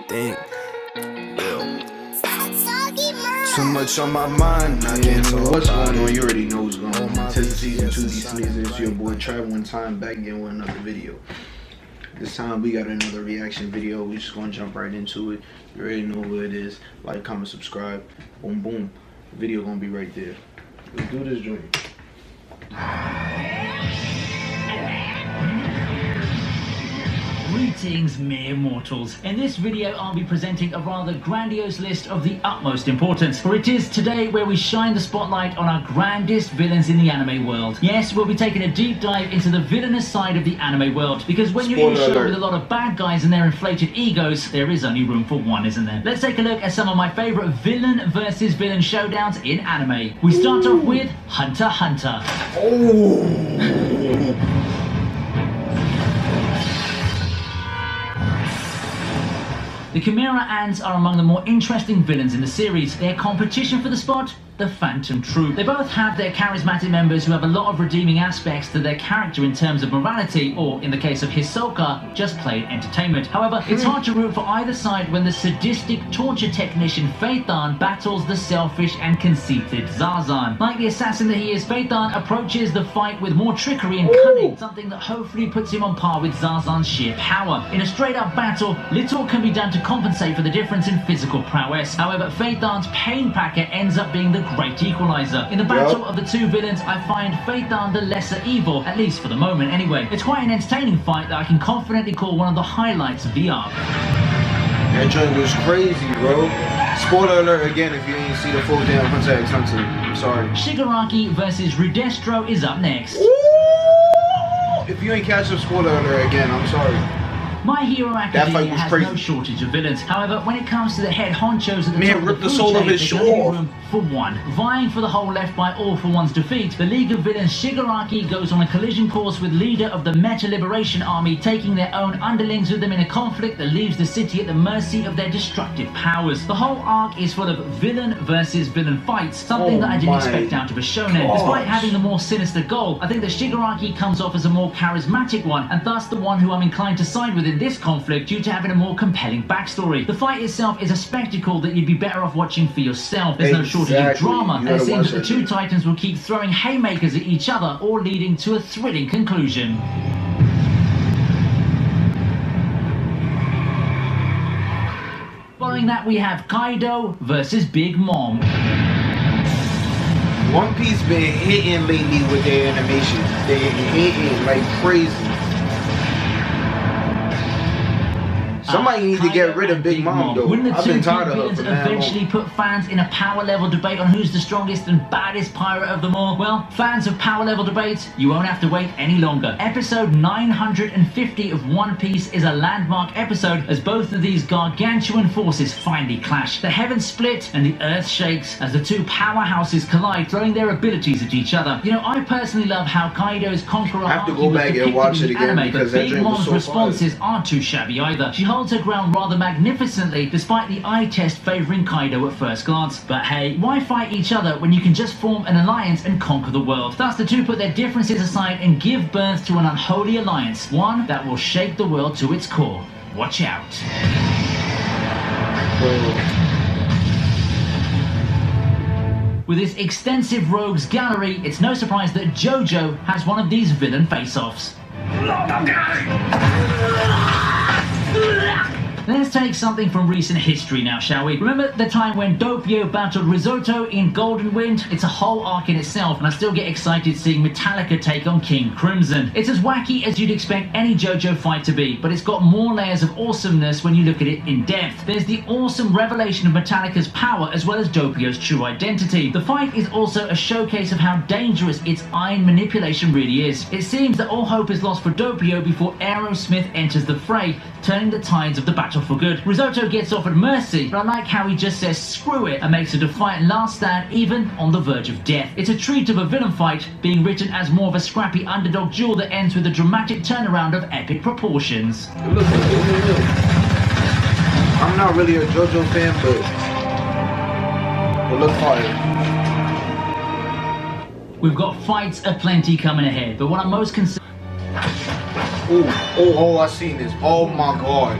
think. Too much on my mind. Not getting so what's going on? You already know what's going on. Test season 2 these seasons. It's your boy Traveling Time back again with another video. This time we got another reaction video. We just gonna jump right into it. You already know what it is. Like, comment, subscribe. Boom, boom. The video gonna be right there. Let's do this joint. Greetings, mere mortals. In this video, I'll be presenting a rather grandiose list of the utmost importance, for it is today where we shine the spotlight on our grandest villains in the anime world. Yes, we'll be taking a deep dive into the villainous side of the anime world, because when you're in a show with a lot of bad guys and their inflated egos, there is only room for one, isn't there? Let's take a look at some of my favorite villain versus villain showdowns in anime. We start off with Hunter x Hunter. The Chimera Ants are among the more interesting villains in the series. Their competition for the spot? The Phantom Troop. They both have their charismatic members who have a lot of redeeming aspects to their character in terms of morality, or in the case of Hisoka, just plain entertainment. However, it's hard to root for either side when the sadistic torture technician Phaethon battles the selfish and conceited Zazan. Like the assassin that he is, Phaethon approaches the fight with more trickery and cunning, something that hopefully puts him on par with Zazan's sheer power. In a straight-up battle, little can be done to compensate for the difference in physical prowess. However, Phaethon's pain packet ends up being the great equalizer. In the battle of the two villains, I find Phaethon the lesser evil, at least for the moment anyway. It's quite an entertaining fight that I can confidently call one of the highlights of the arc. That joint was crazy, bro. Spoiler alert again if you ain't see the full damn Hunter x Hunter. I'm sorry. Shigaraki versus Rudestro is up next. Ooh! If you ain't catch up, spoiler alert again, I'm sorry. My Hero Academia has no shortage of villains. However, when it comes to the head honchos at the top ripped of the soul of his show room for one. Vying for the whole left by All for One's defeat, the League of Villains Shigaraki goes on a collision course with leader of the Meta Liberation Army, taking their own underlings with them in a conflict that leaves the city at the mercy of their destructive powers. The whole arc is full of villain versus villain fights, something that I didn't expect out of a shonen. Despite having the more sinister goal, I think that Shigaraki comes off as a more charismatic one, and thus the one who I'm inclined to side with in this conflict due to having a more compelling backstory. The fight itself is a spectacle that you'd be better off watching for yourself. There's no shortage of drama, and it seems that the two titans will keep throwing haymakers at each other, all leading to a thrilling conclusion. Following that, we have Kaido versus Big Mom. One Piece been hitting lately with their animation. They're hitting like crazy. Somebody needs to get rid of Big Mom though. I've been tired of her for that eventually put fans in a power level debate on who's the strongest and baddest pirate of them all? Well, fans of power level debates, you won't have to wait any longer. Episode 950 of One Piece is a landmark episode as both of these gargantuan forces finally clash. The heavens split and the earth shakes as the two powerhouses collide, throwing their abilities at each other. You know, I personally love how Kaido's conqueror I have to go back and watch it again because Big Mom's responses aren't too shabby either. She holds her ground rather magnificently, despite the eye test favouring Kaido at first glance. But hey, why fight each other when you can just form an alliance and conquer the world? Thus, the two put their differences aside and give birth to an unholy alliance, one that will shake the world to its core. Watch out. With its extensive rogues gallery, it's no surprise that JoJo has one of these villain face-offs. Let's take something from recent history now, shall we? Remember the time when Doppio battled Risotto in Golden Wind? It's a whole arc in itself, and I still get excited seeing Metallica take on King Crimson. It's as wacky as you'd expect any JoJo fight to be, but it's got more layers of awesomeness when you look at it in depth. There's the awesome revelation of Metallica's power as well as Doppio's true identity. The fight is also a showcase of how dangerous its iron manipulation really is. It seems that all hope is lost for Doppio before Aerosmith enters the fray, turning the tides of the battle for good. Risotto gets offered mercy, but I like how he just says screw it and makes a defiant last stand even on the verge of death. It's a treat of a villain fight, being written as more of a scrappy underdog duel that ends with a dramatic turnaround of epic proportions. I'm not really a JoJo fan, but it looks fire. We've got fights aplenty coming ahead, but what I'm most concerned... Oh, I seen this. Oh my god.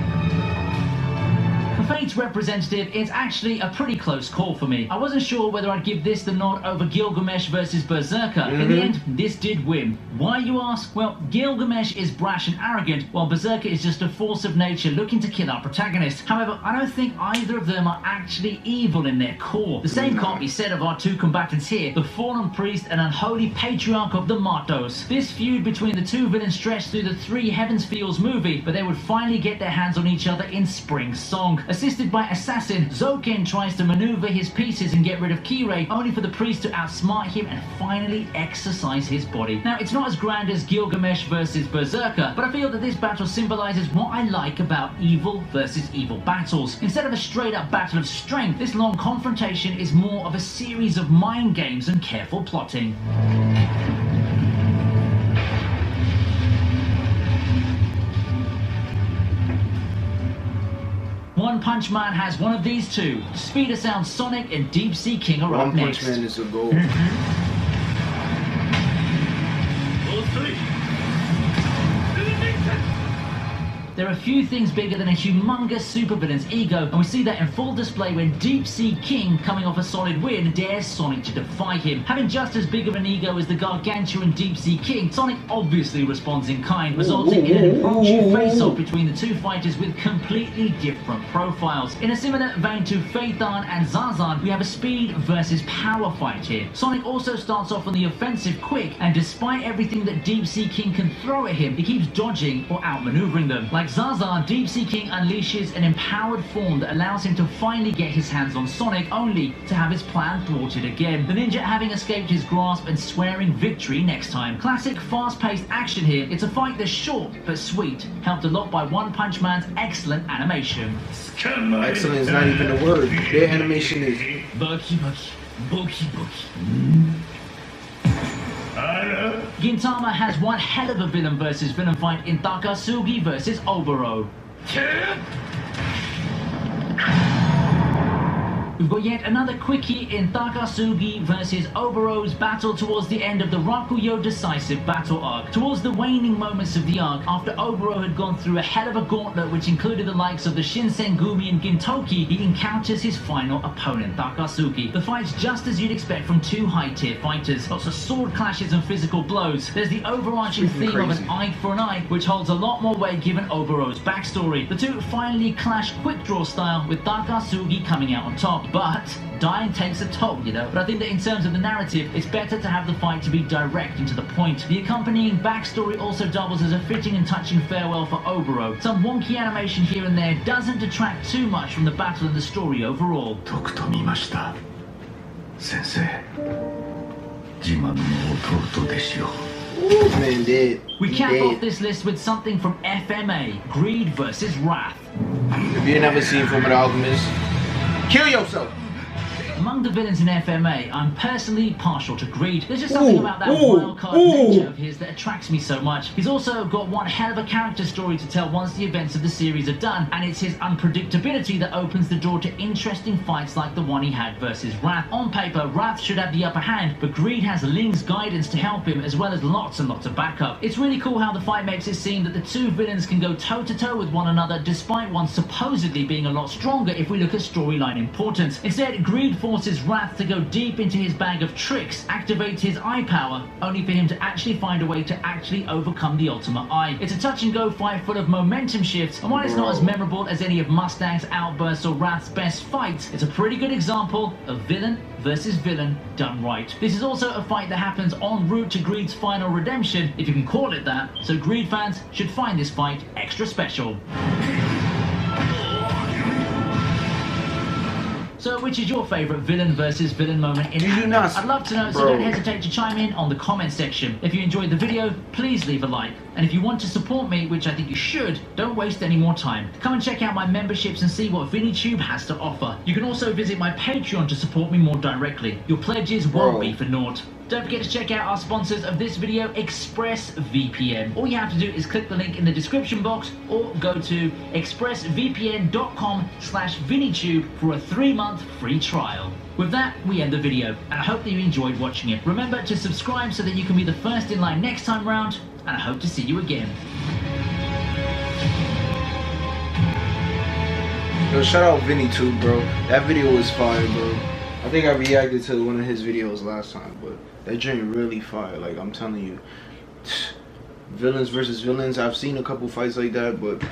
Greed's representative is actually a pretty close call for me. I wasn't sure whether I'd give this the nod over Gilgamesh versus Berserker. In the end, this did win. Why, you ask? Well, Gilgamesh is brash and arrogant, while Berserker is just a force of nature looking to kill our protagonist. However, I don't think either of them are actually evil in their core. The same can't be said of our two combatants here, the fallen priest and unholy patriarch of the Martos. This feud between the two villains stretched through the Three Heavens Fields movie, but they would finally get their hands on each other in Spring Song. Assisted by Assassin, Zoken tries to maneuver his pieces and get rid of Kirei, only for the priest to outsmart him and finally exercise his body. Now, it's not as grand as Gilgamesh versus Berserker, but I feel that this battle symbolizes what I like about evil versus evil battles. Instead of a straight-up battle of strength, this long confrontation is more of a series of mind games and careful plotting. One Punch Man has one of these two. Speeder Sound Sonic and Deep Sea King are up next. One Punch Man is a goal. There are few things bigger than a humongous supervillain's ego, and we see that in full display when Deep Sea King, coming off a solid win, dares Sonic to defy him. Having just as big of an ego as the gargantuan Deep Sea King, Sonic obviously responds in kind, resulting in an impromptu face-off between the two fighters with completely different profiles. In a similar vein to Phaethon and Zazan, we have a speed versus power fight here. Sonic also starts off on the offensive quick, and despite everything that Deep Sea King can throw at him, he keeps dodging or outmaneuvering them. Like Zazan, Deep Sea King unleashes an empowered form that allows him to finally get his hands on Sonic, only to have his plan thwarted again. The ninja having escaped his grasp and swearing victory next time. Classic fast-paced action here. It's a fight that's short but sweet, helped a lot by One Punch Man's excellent animation. Excellent is not even a word. Their animation is... Boki boki, boki boki. Gintama has one hell of a villain versus villain fight in Takasugi versus Oboro. We've got yet another quickie in Takasugi versus Oboro's battle towards the end of the Rakuyo decisive battle arc. Towards the waning moments of the arc, after Oboro had gone through a hell of a gauntlet which included the likes of the Shinsengumi and Gintoki, he encounters his final opponent, Takasugi. The fight's just as you'd expect from two high-tier fighters. Lots of sword clashes and physical blows. There's the overarching theme of an eye for an eye, which holds a lot more weight given Oboro's backstory. The two finally clash quick draw style, with Takasugi coming out on top. But dying takes a toll, you know. But I think that in terms of the narrative, it's better to have the fight to be direct and to the point. The accompanying backstory also doubles as a fitting and touching farewell for Oboro. Some wonky animation here and there doesn't detract too much from the battle and the story overall. Ooh, man, dead. We cap off this list with something from FMA, Greed versus Wrath. If you've never seen Fullmetal Alchemist, kill yourself. Among the villains in FMA, I'm personally partial to Greed. There's just something about that wildcard nature of his that attracts me so much. He's also got one hell of a character story to tell once the events of the series are done, and it's his unpredictability that opens the door to interesting fights like the one he had versus Wrath. On paper, Wrath should have the upper hand, but Greed has Ling's guidance to help him, as well as lots and lots of backup. It's really cool how the fight makes it seem that the two villains can go toe-to-toe with one another, despite one supposedly being a lot stronger if we look at storyline importance. Instead, Greed forces Wrath to go deep into his bag of tricks, activates his eye power, only for him to actually find a way to actually overcome the ultimate eye. It's a touch-and-go fight full of momentum shifts, and while it's not as memorable as any of Mustang's outbursts or Wrath's best fights, it's a pretty good example of villain versus villain done right. This is also a fight that happens en route to Greed's final redemption, if you can call it that, so Greed fans should find this fight extra special. So which is your favourite villain versus villain moment in anime? I'd love to know, so don't hesitate to chime in on the comment section. If you enjoyed the video, please leave a like. And if you want to support me, which I think you should, don't waste any more time. Come and check out my memberships and see what ViniTube has to offer. You can also visit my Patreon to support me more directly. Your pledges won't be for naught. Don't forget to check out our sponsors of this video, ExpressVPN. All you have to do is click the link in the description box or go to expressvpn.com/ViniTube for a 3-month free trial. With that, we end the video, and I hope that you enjoyed watching it. Remember to subscribe so that you can be the first in line next time round, and I hope to see you again. Yo, shout out Vinny too, bro. That video was fire, bro. I think I reacted to one of his videos last time, but that joint really fire. Like, I'm telling you, villains versus villains. I've seen a couple fights like that, but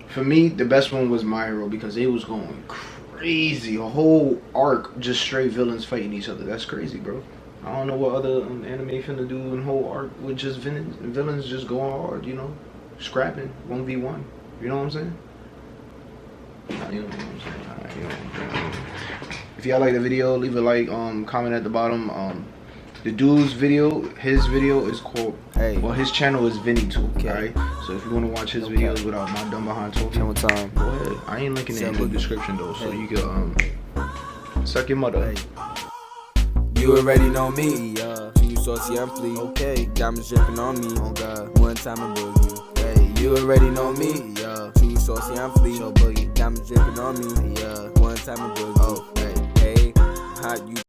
for me, the best one was My Hero because they was going crazy. A whole arc just straight villains fighting each other. That's crazy, bro. I don't know what other anime finna do in whole arc with just villains just going hard, you know, scrapping 1v1. You know what I'm saying? You know what I'm saying? If y'all like the video, leave a like, comment at the bottom. The dude's video, his video is called, well, his channel is Vinny too, alright? So if you want to watch his videos without my dumb behind talking, go ahead. I ain't linking it in the description though, so you can suck your mother. You already know me, you saucy and flea. Okay, diamonds dripping on me. Oh God, one time I boogie. Hey, you already know me, you saucy and flea. Diamonds dripping on me. One time I boogie. Oh, hey, hot you.